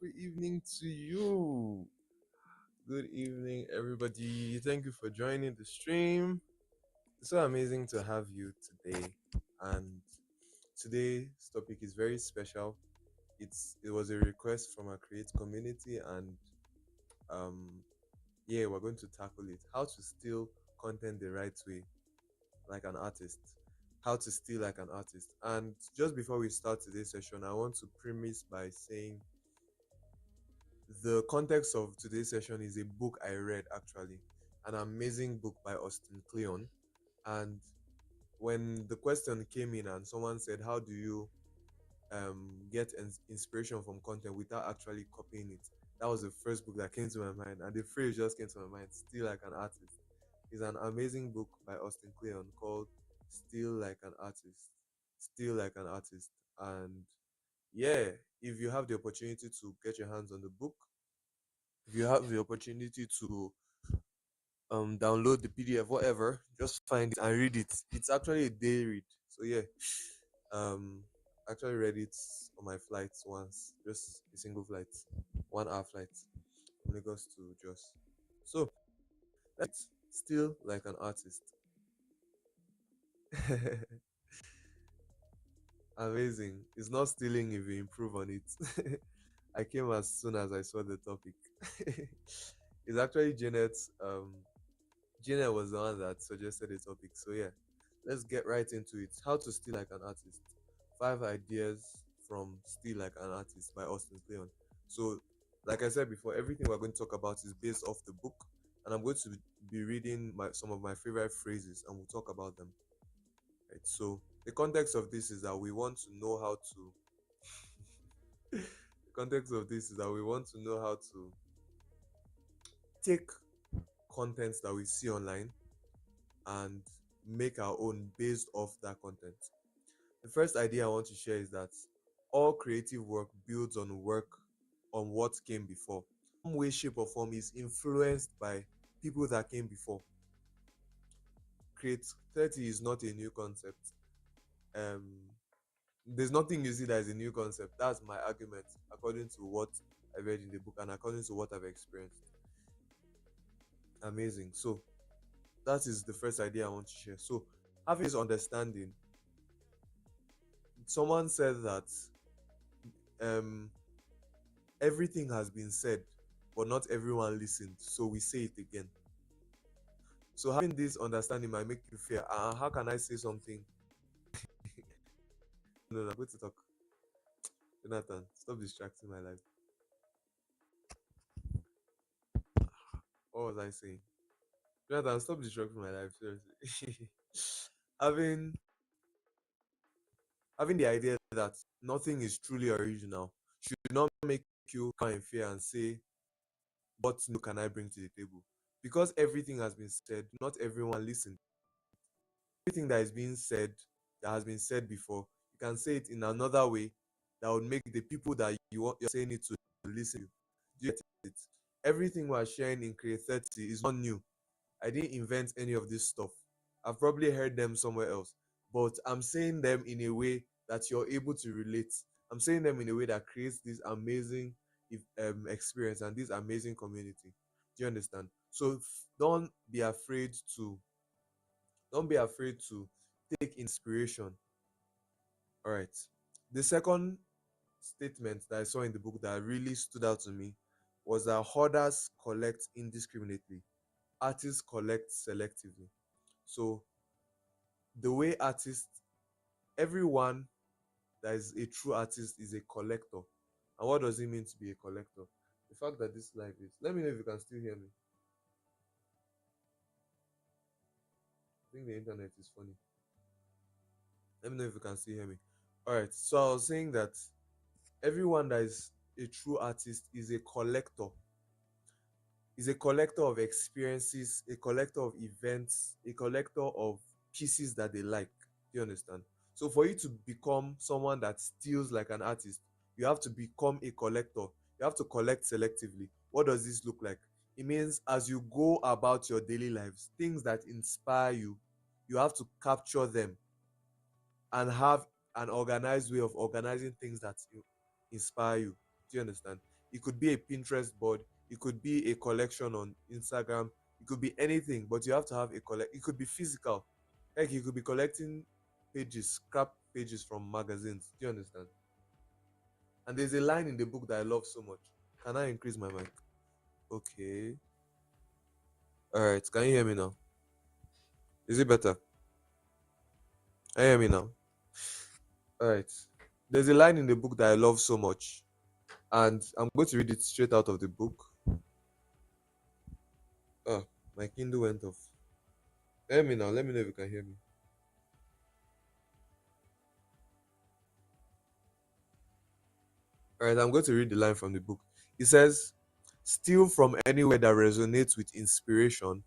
beautiful evening to you. Good evening, everybody. Thank you for joining the stream. It's so amazing to have you today. And today's topic is very special. It was a request from our Create community, and um, yeah, we're going to tackle it. How to steal content the right way, like an artist. How to steal like an artist. And just before we start today's session, I want to premise by saying the context of today's session is a book I read, actually, an amazing book by Austin Kleon. And when the question came in and someone said, how do you get inspiration from content without actually copying it? That was the first book that came to my mind, and the phrase just came to my mind, Still Like an Artist. It's an amazing book by Austin Kleon called Still Like an Artist. Still Like an Artist. And yeah, if you have the opportunity to get your hands on the book, if you have the opportunity to download the PDF, whatever, just find it and read it. It's actually a day read. So yeah, um actually read it on my flights once, just a single flight, 1 hour flight from Lagos to Jos. So that's still like an artist. Amazing. It's not stealing if you improve on it. I came as soon as I saw the topic. It's actually Janet was the one that suggested the topic. So yeah, let's get right into it. How to steal like an artist. 5 ideas from Steal Like an Artist by Austin Kleon. So, like I said before, everything we're going to talk about is based off the book, and I'm going to be reading some of my favorite phrases, and we'll talk about them. Right. So, the context of this is that we want to know how to. The context of this is that we want to know how to take contents that we see online and make our own based off that content. The first idea I want to share is that all creative work builds on what came before. Some way, shape, or form is influenced by people that came before. Creativity is not a new concept. Um, there's nothing you see that is a new concept. That's my argument, according to what I read in the book and according to what I've experienced. Amazing. So that is the first idea I want to share. So having this understanding, someone said that um everything has been said, but not everyone listened. So we say it again. So having this understanding might make you fear. How can I say something? No, I'm going to talk. Jonathan, stop distracting my life. What was I saying? Jonathan, stop distracting my life. Seriously. having having the idea that nothing is truly original should not make you come in fear and say, what new can I bring to the table? Because everything has been said, not everyone listened. Everything that is being said, that has been said before, you can say it in another way that would make the people that you're saying it to listen. Do you get it? Everything we're sharing in Creativity is not new. I didn't invent any of this stuff. I've probably heard them somewhere else, but I'm saying them in a way that you're able to relate. I'm saying them in a way that creates this amazing experience and this amazing community. Do you understand? So don't be afraid to don't be afraid to take inspiration. All right. The second statement that I saw in the book that really stood out to me was that hoarders collect indiscriminately, artists collect selectively. So the way everyone that is a true artist is a collector. And what does it mean to be a collector? The fact that this live is, let me know if you can still hear me. I think the internet is funny. Let me know if you can still hear me. All right. So I was saying that everyone that is a true artist is a collector of experiences, a collector of events, a collector of pieces that they like. Do you understand? So for you to become someone that steals like an artist, you have to become a collector. You have to collect selectively. What does this look like? It means as you go about your daily lives, things that inspire you, you have to capture them and have an organized way of organizing things that inspire you. Do you understand? It could be a Pinterest board, it could be a collection on Instagram, it could be anything, but you have to have a collect. It could be physical. Like you could be collecting pages, scrap pages from magazines. Do you understand? And there's a line in the book that I love so much. Can I increase my mic? Okay. All right. Can you hear me now? Is it better? Can you hear me now? All right. There's a line in the book that I love so much, and I'm going to read it straight out of the book. Oh, my Kindle went off. Hear me now. Let me know if you can hear me. All right, I'm going to read the line from the book. It says, steal from anywhere that resonates with inspiration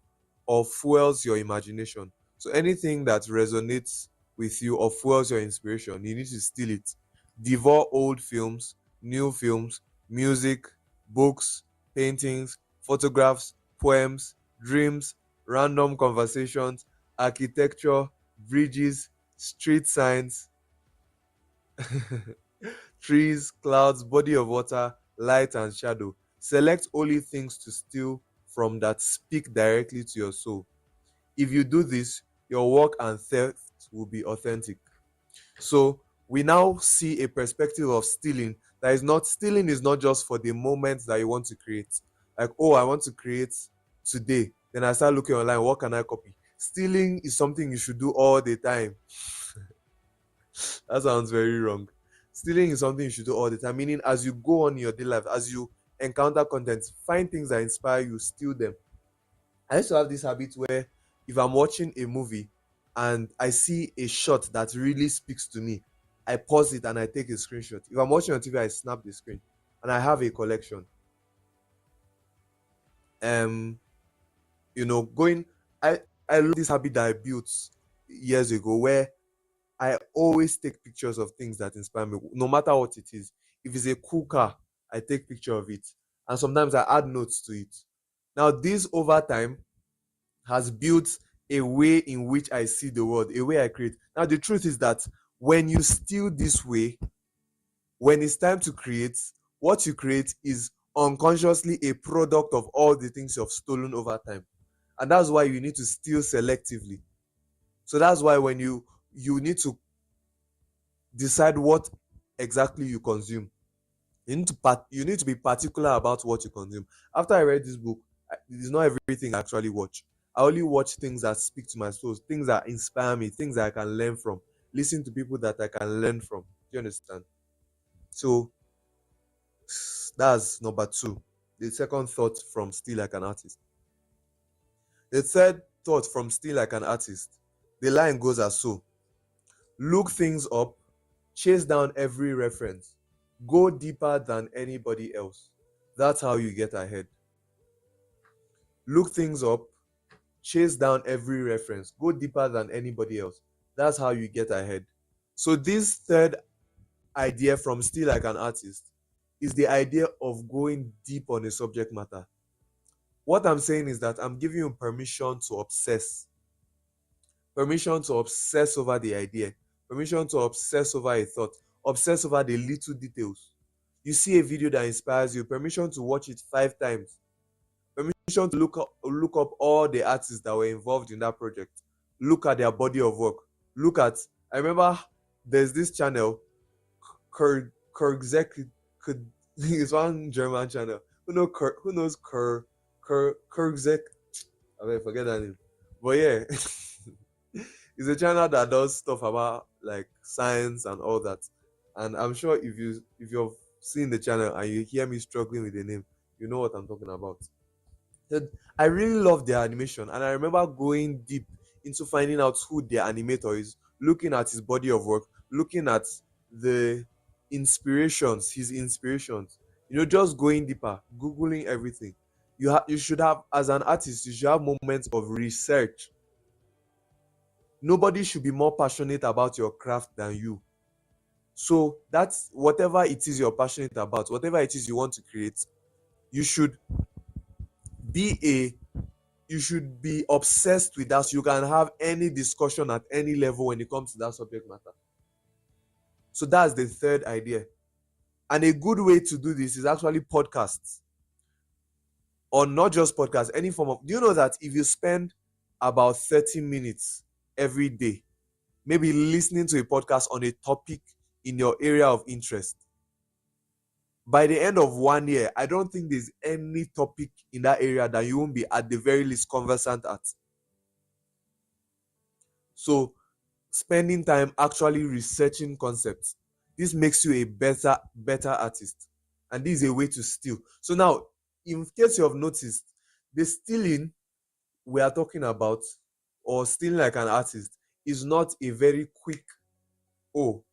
or fuels your imagination. So anything that resonates with you or fuels your inspiration, you need to steal it. Devour old films, new films, music, books, paintings, photographs, poems, dreams, random conversations, architecture, bridges, street signs, trees, clouds, body of water, light, and shadow. Select only things to steal from that speak directly to your soul. If you do this, your work and theft will be authentic. So we now see a perspective of stealing that is not stealing is not just for the moment that you want to create. Like, oh, I want to create today. Then I start looking online, what can I copy? Stealing is something you should do all the time. That sounds very wrong. Stealing is something you should do all the time, meaning as you go on in your daily life, as you encounter content, find things that inspire you, steal them. I used to have this habit where if I'm watching a movie and I see a shot that really speaks to me, I pause it and I take a screenshot. If I'm watching on TV, I snap the screen and I have a collection. Um, going I love this habit that I built years ago where I always take pictures of things that inspire me, no matter what it is. If it's a cool car, I take picture of it, and sometimes I add notes to it. Now, this over time has built a way in which I see the world, a way I create. Now, the truth is that when you steal this way, when it's time to create, what you create is unconsciously a product of all the things you've stolen over time, and that's why you need to steal selectively. So that's why when you need to decide what exactly you consume. You need to be particular about what you consume. After I read this book, it is not everything I actually watch. I only watch things that speak to my soul, things that inspire me, things that I can learn from, listen to people that I can learn from. Do you understand? So that's number two. The second thought from Still Like an Artist. The third thought from Still Like an Artist. The line goes as so: look things up, chase down every reference, go deeper than anybody else. That's how you get ahead. Look things up, chase down every reference, go deeper than anybody else. That's how you get ahead. So, this third idea from Still Like an Artist is the idea of going deep on a subject matter. What I'm saying is that I'm giving you permission to obsess, permission to obsess over the idea, permission to obsess over a thought, obsess over the little details. You see a video that inspires you, permission to watch it 5 times, permission to look up all the artists that were involved in that project, look at their body of work, look at. I remember there's this channel, Kurgzek, it's one German channel. Who knows Kurgzek? I forget that name, but yeah. It's a channel that does stuff about like science and all that. And I'm sure if you've seen the channel and you hear me struggling with the name, you know what I'm talking about. So I really love their animation, and I remember going deep into finding out who their animator is, looking at his body of work, looking at the his inspirations. Just going deeper, googling everything. You should have, as an artist, you should have moments of research. Nobody should be more passionate about your craft than you. So that's whatever it is you're passionate about, whatever it is you want to create, you should be you should be obsessed with that so you can have any discussion at any level when it comes to that subject matter. So that's the third idea. And a good way to do this is actually podcasts, or not just podcasts, any form of. Do you know that if you spend about 30 minutes every day, maybe listening to a podcast on a topic in your area of interest, by the end of 1 year, I don't think there's any topic in that area that you won't be at the very least conversant at. So spending time actually researching concepts, this makes you a better artist, and this is a way to steal. So now, in case you have noticed, the stealing we are talking about, or stealing like an artist, is not a very quick, oh,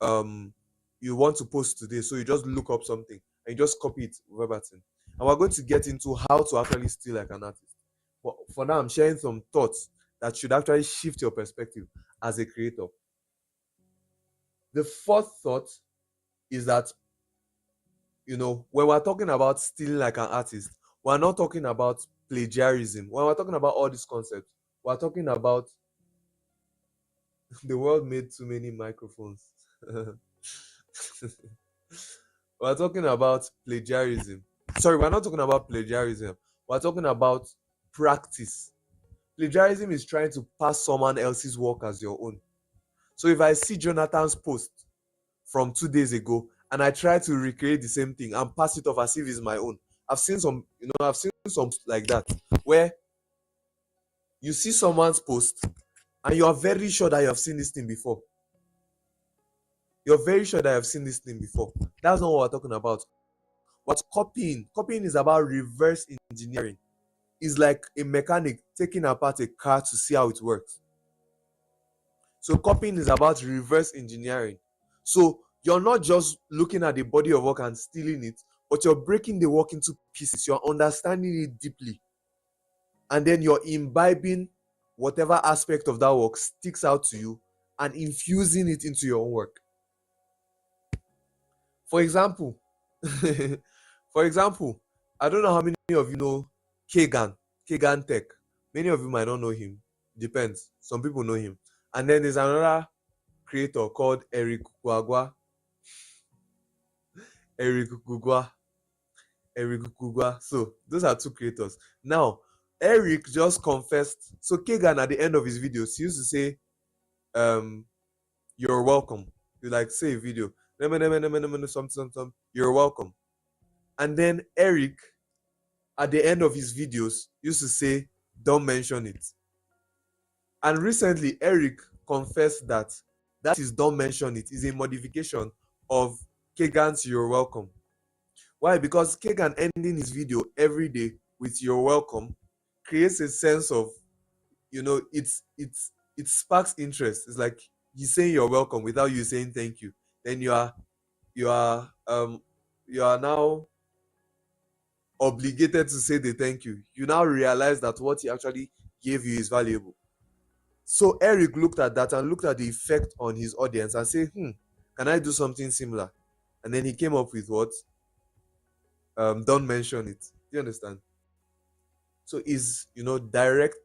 um you want to post today, so you just look up something and you just copy it verbatim. And we're going to get into how to actually steal like an artist, but for now I'm sharing some thoughts that should actually shift your perspective as a creator. The fourth thought is that, when we're talking about stealing like an artist, we're not talking about plagiarism. When we're talking about all these concepts, we're talking about the world made too many microphones. We're talking about plagiarism. Sorry, we're not talking about plagiarism. We're talking about practice. Plagiarism is trying to pass someone else's work as your own. So if I see Jonathan's post from 2 days ago and I try to recreate the same thing and pass it off as if it's my own, I've seen some like that, where you see someone's post and you are very sure that you have seen this thing before. You're very sure that you have seen this thing before. That's not what we're talking about. What's copying? Copying is about reverse engineering. It's like a mechanic taking apart a car to see how it works. So copying is about reverse engineering. So you're not just looking at the body of work and stealing it, but you're breaking the work into pieces. You're understanding it deeply. And then you're imbibing whatever aspect of that work sticks out to you and infusing it into your own work. For example, for example, I don't know how many of you know Kagan Tech. Many of you might not know him. Depends. Some people know him. And then there's another creator called Eric Kugwa. Eric Kugwa. Eric Kugwa. So those are two creators. Now, Eric just confessed. So Kagan, at the end of his videos, he used to say, "You're welcome." You like say a video, something, "You're welcome." And then Eric, at the end of his videos, used to say, "Don't mention it." And recently, Eric confessed that is "Don't mention it" is a modification of Kagan's "You're welcome." Why? Because Kagan ending his video every day with "You're welcome" creates a sense of, it sparks interest. It's like he's saying "you're welcome" without you saying thank you. Then you are now obligated to say the thank you. You now realize that what he actually gave you is valuable. So Eric looked at that and looked at the effect on his audience and said, can I do something similar? And then he came up with what? Don't mention it. Do you understand? So is direct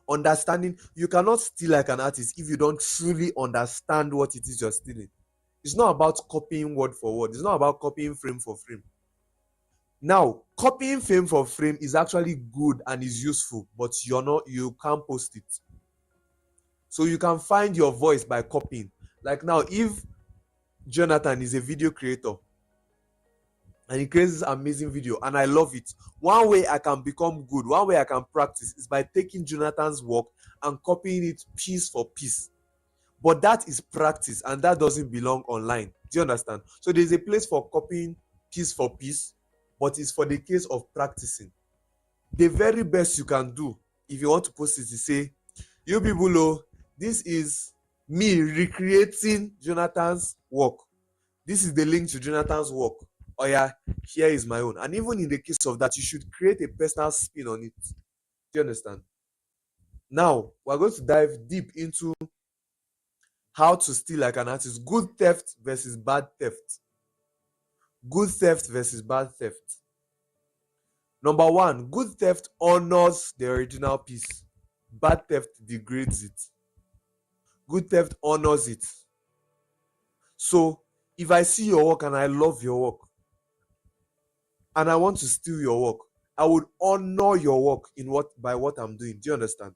understanding. You cannot steal like an artist if you don't truly understand what it is you're stealing. It's not about copying word for word. It's not about copying frame for frame. Now, copying frame for frame is actually good and is useful, but you can't post it. So you can find your voice by copying. Like now, if Jonathan is a video creator and he creates this amazing video and I love it, one way I can become good, one way I can practice is by taking Jonathan's work and copying it piece for piece. But that is practice and that doesn't belong online. Do you understand? So there's a place for copying piece for piece, but it's for the case of practicing. The very best you can do if you want to post it is say, "You people, this is me recreating Jonathan's work. This is the link to Jonathan's work. Oh yeah, here is my own." And even in the case of that, you should create a personal spin on it. Do you understand? Now, we're going to dive deep into how to steal like an artist. Good theft versus bad theft. Good theft versus bad theft. Number one, good theft honors the original piece. Bad theft degrades it. Good theft honors it. So If I see your work and I love your work and I want to steal your work, I would honor your work in what by what I'm doing. Do you understand?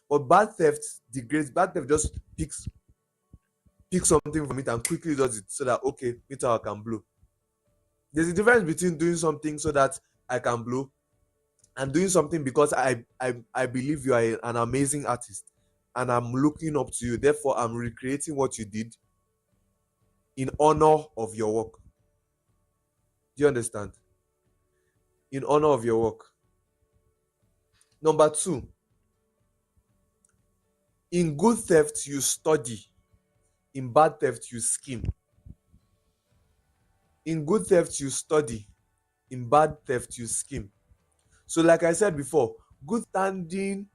But bad theft degrades. Bad theft just picks something from it and quickly does it so that okay, meter I can blow. There's a difference between doing something so that I can blow and doing something because I believe you are an amazing artist and I'm looking up to you. Therefore, I'm recreating what you did in honor of your work. Do you understand? In honor of your work. Number two, in good theft, you study. In bad theft, you scheme. In good theft, you study. In bad theft, you scheme. So, like I said before, good standing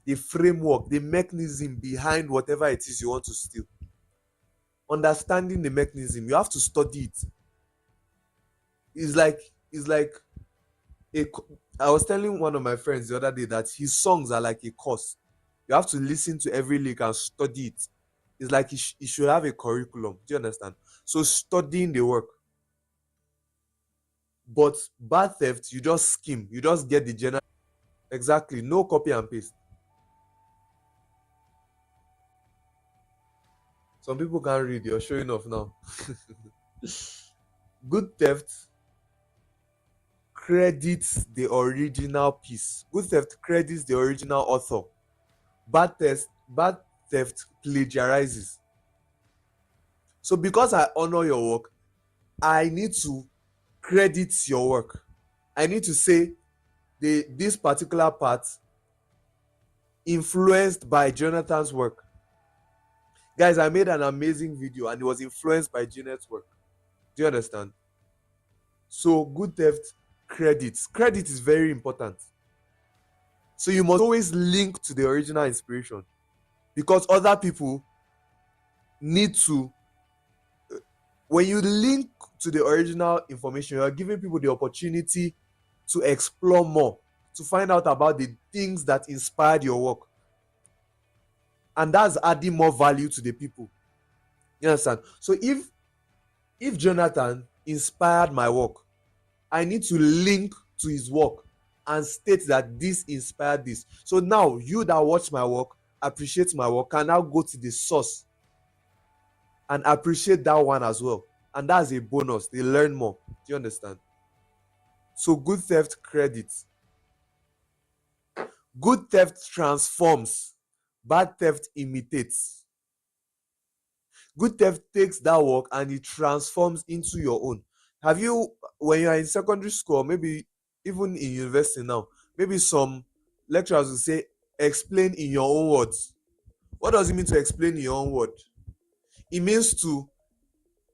the framework, the mechanism behind whatever it is you want to steal. Understanding the mechanism, you have to study it. It's like a. I was telling one of my friends the other day that his songs are like a course. You have to listen to every lyric and study it. It's like he should have a curriculum. Do you understand? So studying the work. But bad theft, you just skim. You just get the general. Exactly. No copy and paste. Some people can't read. You're showing off now. Good theft credits the original piece. Good theft credits the original author. Bad theft plagiarizes. So because I honor your work, I need to credit your work. I need to say this particular part influenced by Jonathan's work. Guys, I made an amazing video and it was influenced by Janet's work. Do you understand? So good theft credits. Credit is very important. So you must always link to the original inspiration because other people need to. When you link to the original information, you're giving people the opportunity to explore more, to find out about the things that inspired your work, and that's adding more value to the people. You understand? So if Jonathan inspired my work, I need to link to his work and state that this inspired this. So now you that watch my work, appreciate my work, can now go to the source and appreciate that one as well. And that's a bonus. They learn more. Do you understand? So good theft credits. Good theft transforms. Bad theft imitates. Good theft takes that work and it transforms into your own. Have you, when you are in secondary school, maybe even in university now, maybe some lecturers will say, explain in your own words. What does it mean to explain in your own word? It means to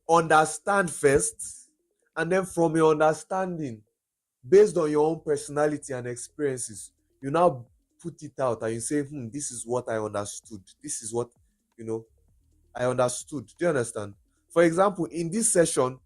understand first, and then from your understanding, based on your own personality and experiences, you now put it out and you say, this is what I understood. This is what, you know, I understood. Do you understand? For example, in this session.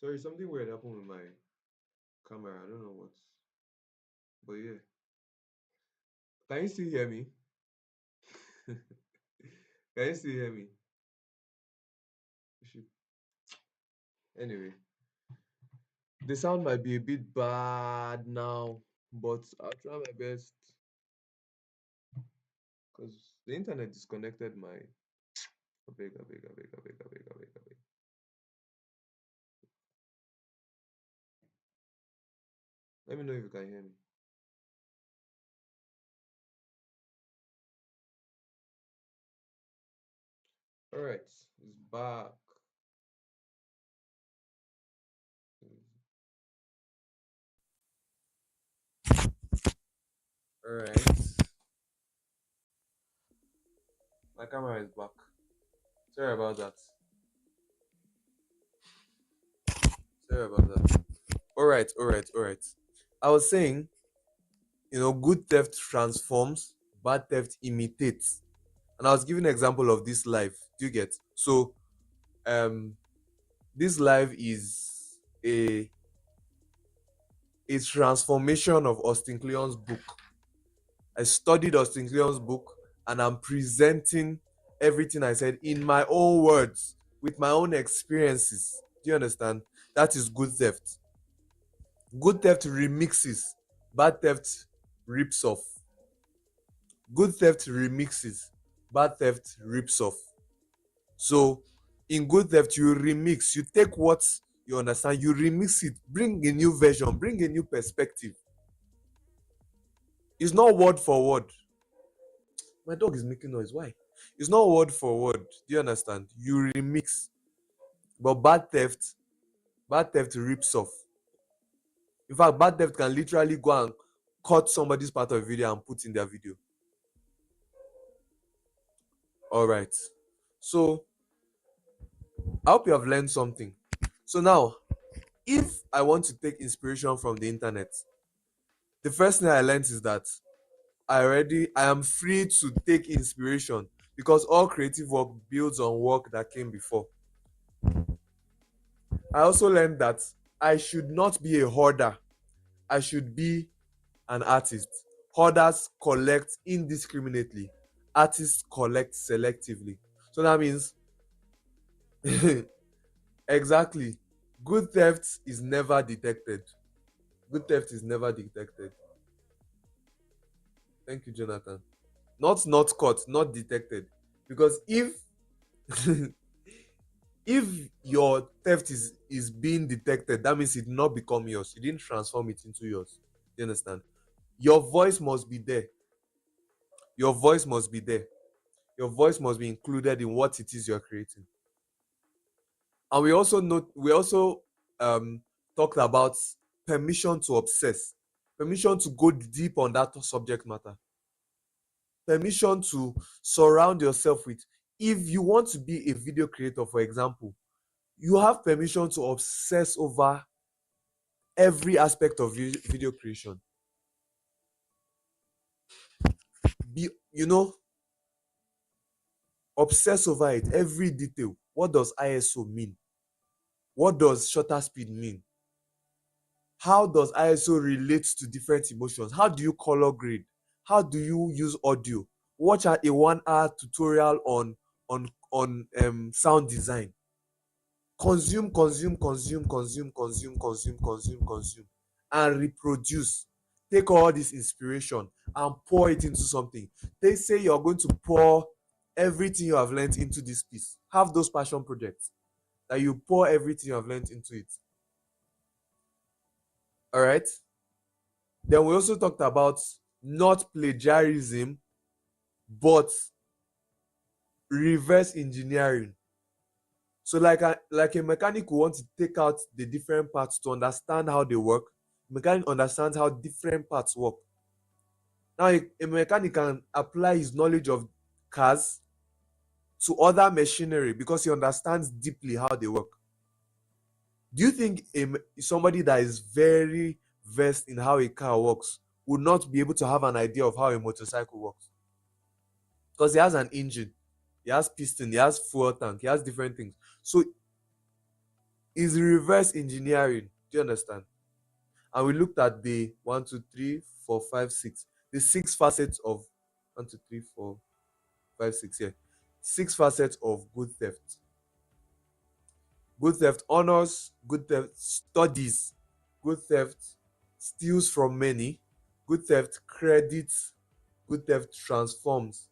Sorry, something weird happened with my camera. I don't know what, but yeah. Can you still hear me? Can you still hear me? You should- Anyway, The sound might be a bit bad now, but I'll try my best because the internet disconnected my. Abeg, abeg, abeg, abeg, abeg, abeg, abeg. Let me know if you can hear me. All right, it's back. All right, my camera is back. Sorry about that. Sorry about that. All right, all right, all right. I was saying, good theft transforms, bad theft imitates. And I was giving an example of this life. Do you get? So, um, this life is a transformation of Austin Kleon's book. I studied Austin Kleon's book, and I'm presenting everything I said in my own words, with my own experiences. Do you understand? That is good theft. Good theft remixes, bad theft rips off. Good theft remixes, bad theft rips off. So in good theft, you remix, you take what you understand, you remix it, bring a new version, bring a new perspective. It's not word for word. My dog is making noise. Why? It's not word for word. Do you understand? You remix. But bad theft rips off. In fact, bad theft can literally go and cut somebody's part of the video and put in their video. All right. So I hope you have learned something. So now, if I want to take inspiration from the internet, the first thing I learned is that I am free to take inspiration because all creative work builds on work that came before. I also learned that I should not be a hoarder. I should be an artist. Hoarders collect indiscriminately. Artists collect selectively. So that means exactly. Good theft is never detected. Good theft is never detected. Thank you, Jonathan. Not caught, not detected. Because if if your theft is being detected, that means it did not become yours. You didn't transform it into yours. You understand? Your voice must be there. Your voice must be there. Your voice must be included in what it is you're creating. And we also um talked about permission to obsess, permission to go deep on that subject matter, permission to surround yourself with. If you want to be a video creator, for example, you have permission to obsess over every aspect of video creation. Be obsess over it, every detail. What does ISO mean? What does shutter speed mean? How does ISO relate to different emotions? How do you color grade? How do you use audio? Watch a 1 hour tutorial on sound design. Consume, consume, consume, consume, consume, consume, consume, consume, and reproduce. Take all this inspiration and pour it into something. They say you're going to pour everything you have learned into this piece. Have those passion projects that you pour everything you have learned into it. All right. Then we also talked about not plagiarism, but reverse engineering. So like a mechanic who wants to take out the different parts to understand how they work, mechanic understands how different parts work. Now a mechanic can apply his knowledge of cars to other machinery because he understands deeply how they work. Do you think somebody that is very versed in how a car works would not be able to have an idea of how a motorcycle works? Because he has an engine, he has piston, he has fuel tank, he has different things. So it's reverse engineering. Do you understand? And we looked at the 1, 2, 3, 4, 5, 6, the 6 facets of 1, 2, 3, 4, 5, 6. Yeah, 6 facets of good theft. Good theft honors, good theft studies good theft steals from many, good theft credits, good theft transforms,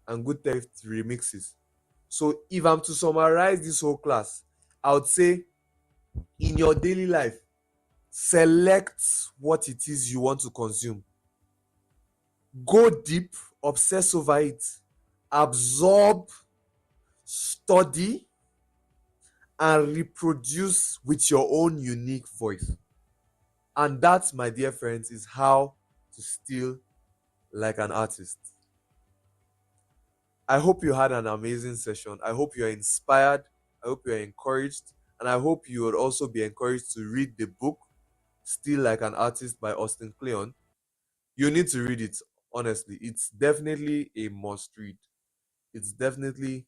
and good theft remixes. So if I'm to summarize this whole class, I would say in your daily life, select what it is you want to consume. Go deep, obsess over it, absorb, study, and reproduce with your own unique voice. And that, my dear friends, is how to steal like an artist. I hope you had an amazing session. I hope you're inspired. I hope you're encouraged. And I hope you would also be encouraged to read the book, Steal Like an Artist by Austin Kleon. You need to read it, honestly. It's definitely a must read. It's definitely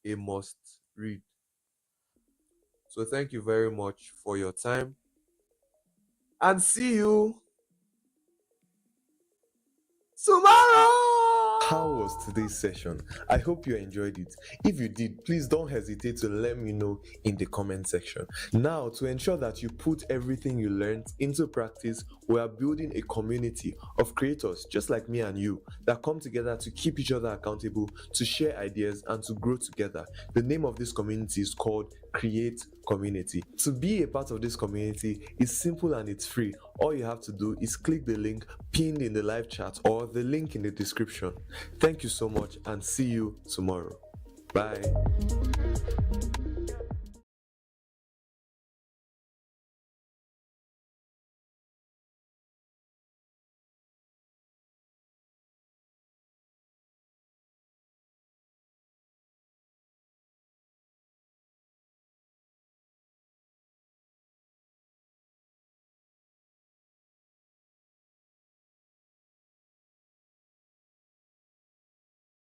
a must read. So thank you very much for your time. And see you tomorrow. How was today's session? I hope you enjoyed it. If you did, please don't hesitate to let me know in the comment section. Now, to ensure that you put everything you learned into practice, we are building a community of creators just like me and you that come together to keep each other accountable, to share ideas, and to grow together. The name of this community is called Kreate Community. To be a part of this community is simple and it's free. All you have to do is click the link pinned in the live chat or the link in the description. Thank you so much and see you tomorrow. Bye.